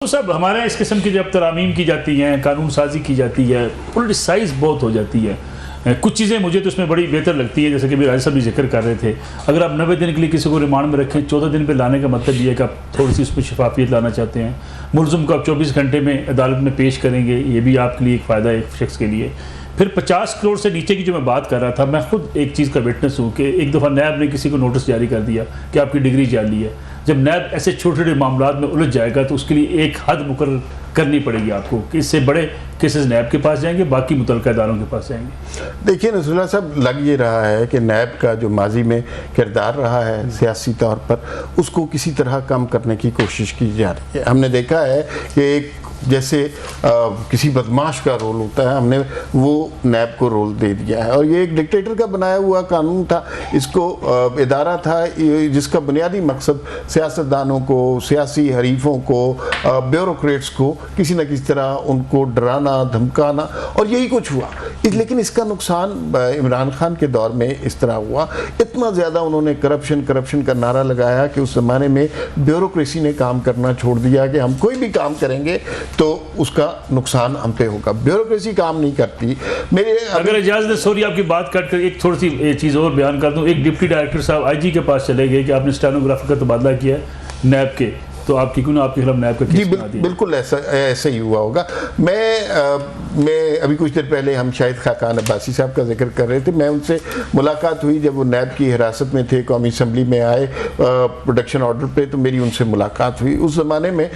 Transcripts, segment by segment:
तो सब हमारे इस किस्म की जब तरामीम की जाती हैं, कानून साजी की जाती है, पोलिटिसाइज बहुत हो जाती है। कुछ चीज़ें मुझे तो इसमें बड़ी बेहतर लगती है, जैसे कि राज साहब भी जिक्र कर रहे थे। अगर आप 90 दिन के लिए किसी को रिमांड में रखें, 14 दिन पे लाने का मतलब ये है कि आप थोड़ी सी उसमें शफाफियत लाना चाहते हैं। मुलज़िम को आप 24 घंटे में अदालत में पेश करेंगे, ये भी आपके लिए एक फ़ायदा है एक शख्स के लिए। फिर 50 करोड़ से नीचे की जो मैं बात कर रहा था, मैं खुद एक चीज़ का विटनेस हूँ कि एक दफ़ा नैब ने किसी को नोटिस जारी कर दिया कि आपकी डिग्री जाली है। जब नैब ऐसे छोटे छोटे मामलात में उलझ जाएगा तो उसके लिए एक हद मुकर्रर करनी पड़ेगी आपको कि इससे बड़े केसेस नैब के पास जाएंगे, बाकी मुतल्लिका इदारों के पास जाएंगे। देखिए नसरुल्लाह साहब, लग ये रहा है कि नैब का जो माजी में किरदार रहा है सियासी तौर पर, उसको किसी तरह कम करने की कोशिश की जा रही है। हमने देखा है कि एक जैसे किसी बदमाश का रोल होता है, हमने वो नैब को रोल दे दिया है। और ये एक डिक्टेटर का बनाया हुआ कानून था, इसको इदारा था जिसका बुनियादी मकसद सियासतदानों को, सियासी हरीफों को, ब्यूरोक्रेट्स को किसी न किसी तरह उनको डराना धमकाना, और यही कुछ हुआ। लेकिन इसका नुकसान इमरान खान के दौर में इस तरह हुआ, इतना ज़्यादा उन्होंने करप्शन का नारा लगाया कि उस ज़माने में ब्यूरोक्रेसी ने काम करना छोड़ दिया कि हम कोई भी काम करेंगे तो उसका नुकसान हम पे होगा। ब्यूरोक्रेसी काम नहीं करती। मेरे अगर इजाज़त, सॉरी आपकी बात काट कर एक थोड़ी सी चीज़ और बयान कर दूं। एक डिप्टी डायरेक्टर साहब आईजी के पास चले गए कि आपने स्टेनोग्राफर का तबादला किया है नैब के, तो आपकी क्यों ना आपके खिलाफ नैब का केस बना दिया। बिल्कुल ऐसा ही हुआ होगा। मैं अभी कुछ देर पहले हम शाहिद खाकान अब्बासी साहब का जिक्र कर रहे थे, मैं उनसे मुलाकात हुई जब वो नैब की हिरासत में थे, कौमी असम्बली में आए प्रोडक्शन ऑर्डर पे, तो मेरी उनसे मुलाकात हुई। उस ज़माने में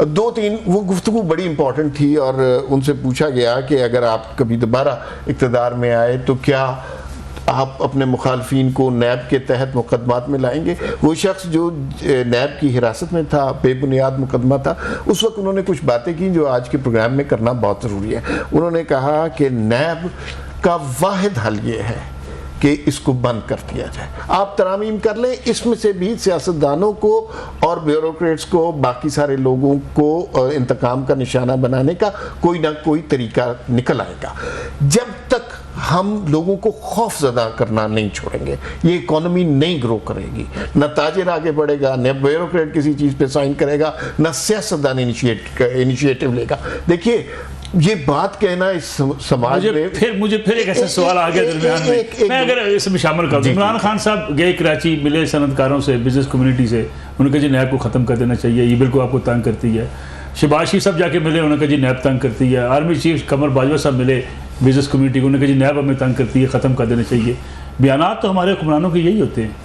2-3 वो गुफ्तगू बड़ी इंपॉर्टेंट थी और उनसे पूछा गया कि अगर आप कभी दोबारा इक़्तिदार में आए तो क्या आप अपने मुखालफिन को नैब के तहत मुकदमात में लाएंगे। वो शख्स जो नैब की हिरासत में था, बेबुनियाद मुकदमा था, उस वक्त उन्होंने कुछ बातें की जो आज के प्रोग्राम में करना बहुत ज़रूरी है। उन्होंने कहा कि नैब का वाहिद हल ये है कि इसको बंद कर दिया जाए। आप तरामीम कर लें, इसमें से भी सियासतदानों को और ब्यूरोक्रेट्स को, बाकी सारे लोगों को इंतकाम का निशाना बनाने का कोई ना कोई तरीका निकल आएगा। जब तक हम लोगों को खौफजदा करना नहीं छोड़ेंगे, ये इकोनॉमी नहीं ग्रो करेगी। न ताजिर आगे बढ़ेगा, न ब्यूरोक्रेट किसी चीज़ पे साइन करेगा, न सियासतदान इनिशिएटिव लेगा। देखिए, ये बात कहना इस समाज में मुझे फिर एक ऐसा सवाल आ गया दरमियान में, मैं अगर इसमें शामिल कर दूं। इमरान खान साहब गए कराची, मिले सनतकारों से, बिजनेस कम्युनिटी से, उन्होंने कहा जी नैब को ख़त्म कर देना चाहिए, ये बिल्कुल आपको तंग करती है। शहबाज शरीफ साहब जाके मिले, उन्होंने कहा जी नैब तंग करती है। आर्मी चीफ कमर बाजवा साहब मिले बिजनेस कम्युनिटी को, उन्होंने कहा जी नैब हमें तंग करती है, ख़त्म कर देना चाहिए। बयानात तो हमारे हुक्मरानों के यही होते हैं।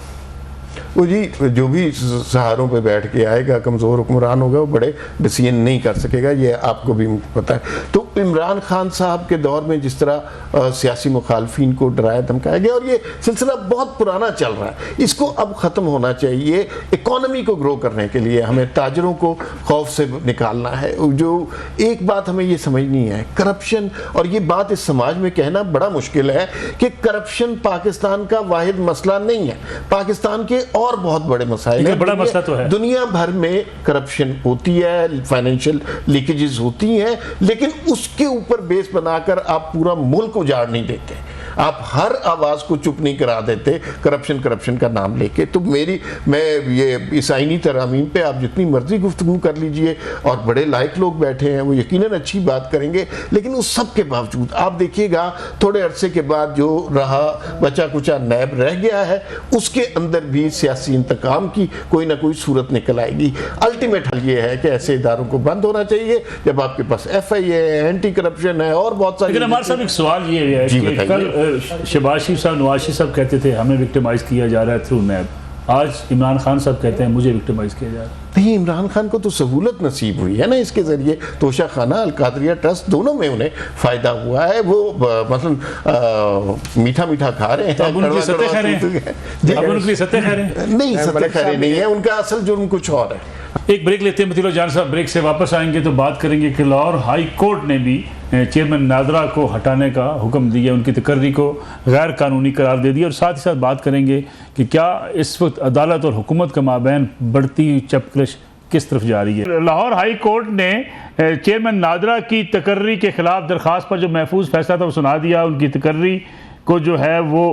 वो जी जो भी सहारों पे बैठ के आएगा, कमज़ोर हुक्मरान होगा, वो बड़े डिसीजन नहीं कर सकेगा, ये आपको भी पता है। तो इमरान खान साहब के दौर में जिस तरह सियासी मुखालफिन को डराया धमकाया गया, और ये सिलसिला बहुत पुराना चल रहा है, इसको अब ख़त्म होना चाहिए। इकॉनमी को ग्रो करने के लिए हमें ताजरों को खौफ से निकालना है। जो एक बात हमें ये समझनी है, करप्शन, और ये बात इस समाज में कहना बड़ा मुश्किल है कि करप्शन पाकिस्तान का वाहिद मसला नहीं है। पाकिस्तान के और बहुत बड़े मसाइल हैं, बड़ा मसला तो है। दुनिया भर में करप्शन होती है, फाइनेंशियल लीकेजेस होती हैं, लेकिन उसके ऊपर बेस बनाकर आप पूरा मुल्क उजाड़ नहीं देते, आप हर आवाज़ को चुप नहीं करा देते करप्शन का नाम लेके। तो मैं ये इस आईनी तरामीम पे आप जितनी मर्जी गुफ्तगू कर लीजिए, और बड़े लायक लोग बैठे हैं, वो यकीनन अच्छी बात करेंगे, लेकिन उस सब के बावजूद आप देखिएगा थोड़े अरसे के बाद जो रहा बचा कुचा नैब रह गया है, उसके अंदर भी सियासी इंतकाम की कोई ना कोई सूरत निकल आएगी। अल्टीमेट हल ये है कि ऐसे इदारों को बंद होना चाहिए। जब आपके पास FIA है, एंटी करप्शन है, और बहुत सारी। लेकिन हमारे साथ एक सवाल ये है कि कल शहबाज शरीफ साहब, नवाज शरीफ साहब कहते थे हमें विक्टिमाइज किया जा रहा है थ्रू नैब, आज इमरान खान साहब कहते हैं मुझे विक्टिमाइज किया जा रहा है। नहीं, इमरान खान को तो सहूलत नसीब हुई है ना इसके ज़रिए। तोशा खाना, अलकादरिया ट्रस्ट, दोनों में उन्हें फ़ायदा हुआ है। वो मतलब मीठा मीठा खा रहे हैं। उनकी सत्य खा रहे हैं? नहीं, सत्य खैरे नहीं है, उनका असल जुर्म कुछ और है। एक ब्रेक लेते हैं मतीलो जान साहब, ब्रेक से वापस आएंगे तो बात करेंगे कि लाहौर हाई कोर्ट ने भी चेयरमैन नादरा को हटाने का हुक्म दिया, उनकी तकर्री को गैर कानूनी करार दे दिया, और साथ ही साथ बात करेंगे कि क्या इस वक्त अदालत और हुकूमत के माबैन बढ़ती चपकलश किस तरफ जा रही है। लाहौर हाई कोर्ट ने चेयरमैन नादरा की तकर्री के खिलाफ दरख्वास्त पर जो महफूज फैसला था वो सुना दिया। उनकी तकर्री को जो है वो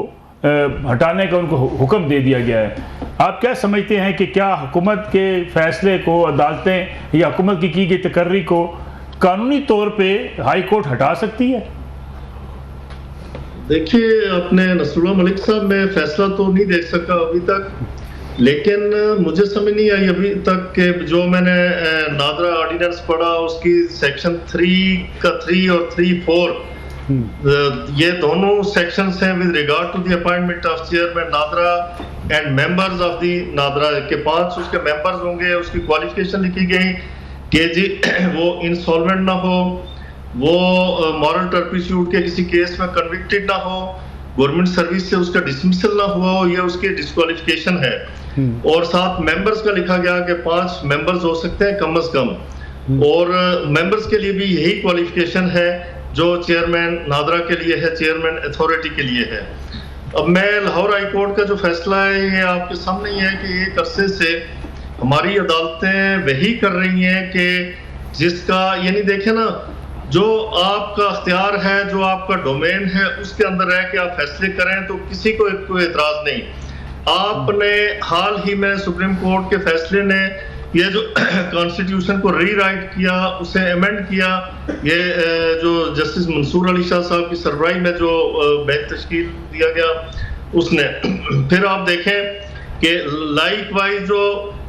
हटाने का उनको हुक्म दे दिया गया है। आप क्या समझते हैं कि क्या हुकूमत के फैसले को अदालतें या हुकूमत की गई तकर्री को कानूनी तौर पे हाई कोर्ट हटा सकती है? देखिए, अपने नसरुल्लाह मलिक साहब, मैं फैसला तो नहीं देख सका अभी तक, लेकिन मुझे समझ नहीं आई अभी तक कि जो मैंने नादरा ऑर्डिनेंस पढ़ा उसकी सेक्शन 3 का 3 और 3(4) ये दोनों सेक्शंस हैं with regard to the appointment of chairman NADRA and members of the NADRA के 5 उसके मेंबर्स होंगे। उसकी क्वालिफिकेशन लिखी गई कि जी वो इंसॉल्वेंट ना हो, वो मॉरल टर्पिट्यूड के किसी केस में कन्विक्टेड ना हो, गवर्नमेंट सर्विस से उसका डिसमिसल ना हुआ हो, ये उसकी डिस्क्वालिफिकेशन है। और साथ मेंबर्स का लिखा गया कि 5 मेंबर्स हो सकते हैं कम से कम, और मेंबर्स के लिए भी यही क्वालिफिकेशन है जो चेयरमैन नादरा के लिए है, चेयरमैन अथॉरिटी के लिए है। अब मैं लाहौर हाई कोर्ट का जो फैसला है ये आपके सामने ही है कि एक अरसे से हमारी अदालतें वही कर रही हैं कि जिसका यानी देखें ना, जो आपका अख्तियार है, जो आपका डोमेन है, उसके अंदर रह के आप फैसले करें तो किसी को कोई एतराज नहीं। आपने हाल ही में सुप्रीम कोर्ट के फैसले ने ये जो कॉन्स्टिट्यूशन को रीराइट किया, उसे अमेंड किया, ये जो जस्टिस मंसूर अली शाह साहब की सरबराही में जो बेंच तश्कील दिया गया उसने फिर आप देखें कि लाइक वाइज जो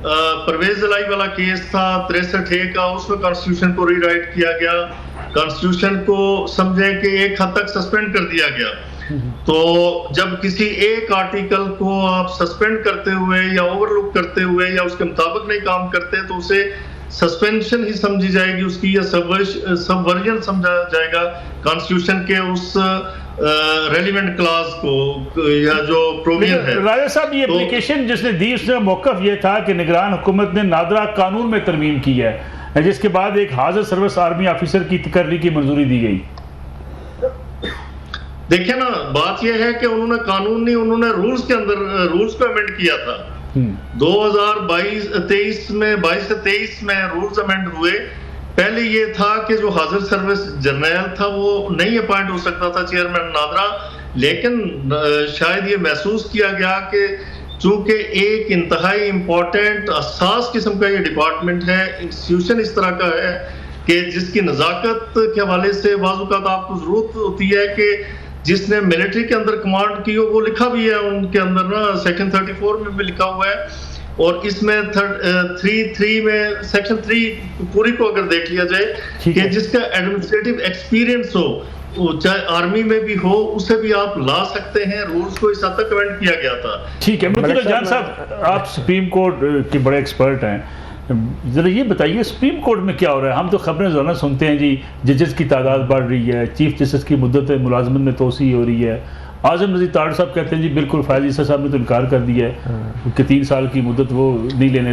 परवेज लाई वाला केस था 63A का, उसमें कॉन्स्टिट्यूशन को रीराइट किया गया, कॉन्स्टिट्यूशन को समझे कि एक हद तक सस्पेंड कर दिया गया। तो जब किसी एक आर्टिकल को आप सस्पेंड करते हुए या ओवरलुक करते हुए या उसके मुताबिक नहीं काम करते तो उसे सस्पेंशन ही समझी जाएगी उसकी, या सबवर्जन समझा जाएगा कॉन्स्टिट्यूशन के उस रेलिवेंट क्लास को या जो प्रोविजन है। राजा साहब, ये एप्लीकेशन जिसने दी उसका मौकफ ये था कि निगरान हुकूमत ने नादरा कानून में तरमीम की है, जिसके बाद एक हाजिर सर्विस आर्मी ऑफिसर की तकर्री की मंजूरी दी गई। देखिए ना, बात यह है कि उन्होंने कानून नहीं, उन्होंने रूल्स के अंदर रूल्स को अमेंड किया था। 2022 में 22 से 23 में रूल्स अमेंड हुए। पहले ये था कि जो हाजिर सर्विस जर्नल था वो नहीं अपॉइंट हो सकता था चेयरमैन नादरा, लेकिन शायद ये महसूस किया गया कि चूंकि एक इंतहाई इम्पोर्टेंट हसास किस्म का ये डिपार्टमेंट है, इंस्टीट्यूशन इस तरह का है कि जिसकी नज़ाकत के हवाले से बाज़-औक़ात आपको ज़रूरत होती है कि जिसने मिलिट्री के अंदर कमांड की हो, वो लिखा भी है उनके अंदर ना, सेक्शन 34 में भी लिखा हुआ है, और इसमें 3 में सेक्शन 3 पूरी को अगर देख लिया जाए कि जिसका एडमिनिस्ट्रेटिव एक्सपीरियंस हो, चाहे आर्मी में भी हो, उसे भी आप ला सकते हैं। रूल्स को इस हद तक कमेंट किया गया था। ठीक है, मुर्तज़ा जान साहब, आप सुप्रीम कोर्ट के बड़े एक्सपर्ट हैं, ज़रा ये बताइए सुप्रीम कोर्ट में क्या हो रहा है? हम तो खबरें रोज़ाना सुनते हैं जी, जजेस की तादाद बढ़ रही है, चीफ जस्टिस की मुद्दत मुलाजमत में तोसी हो रही है। आज़म नज़ीर ताड़ साहब कहते हैं जी बिल्कुल फायज़ ईसा साहब ने तो इनकार कर दिया है कि 3 साल की मुद्दत वो नहीं लेने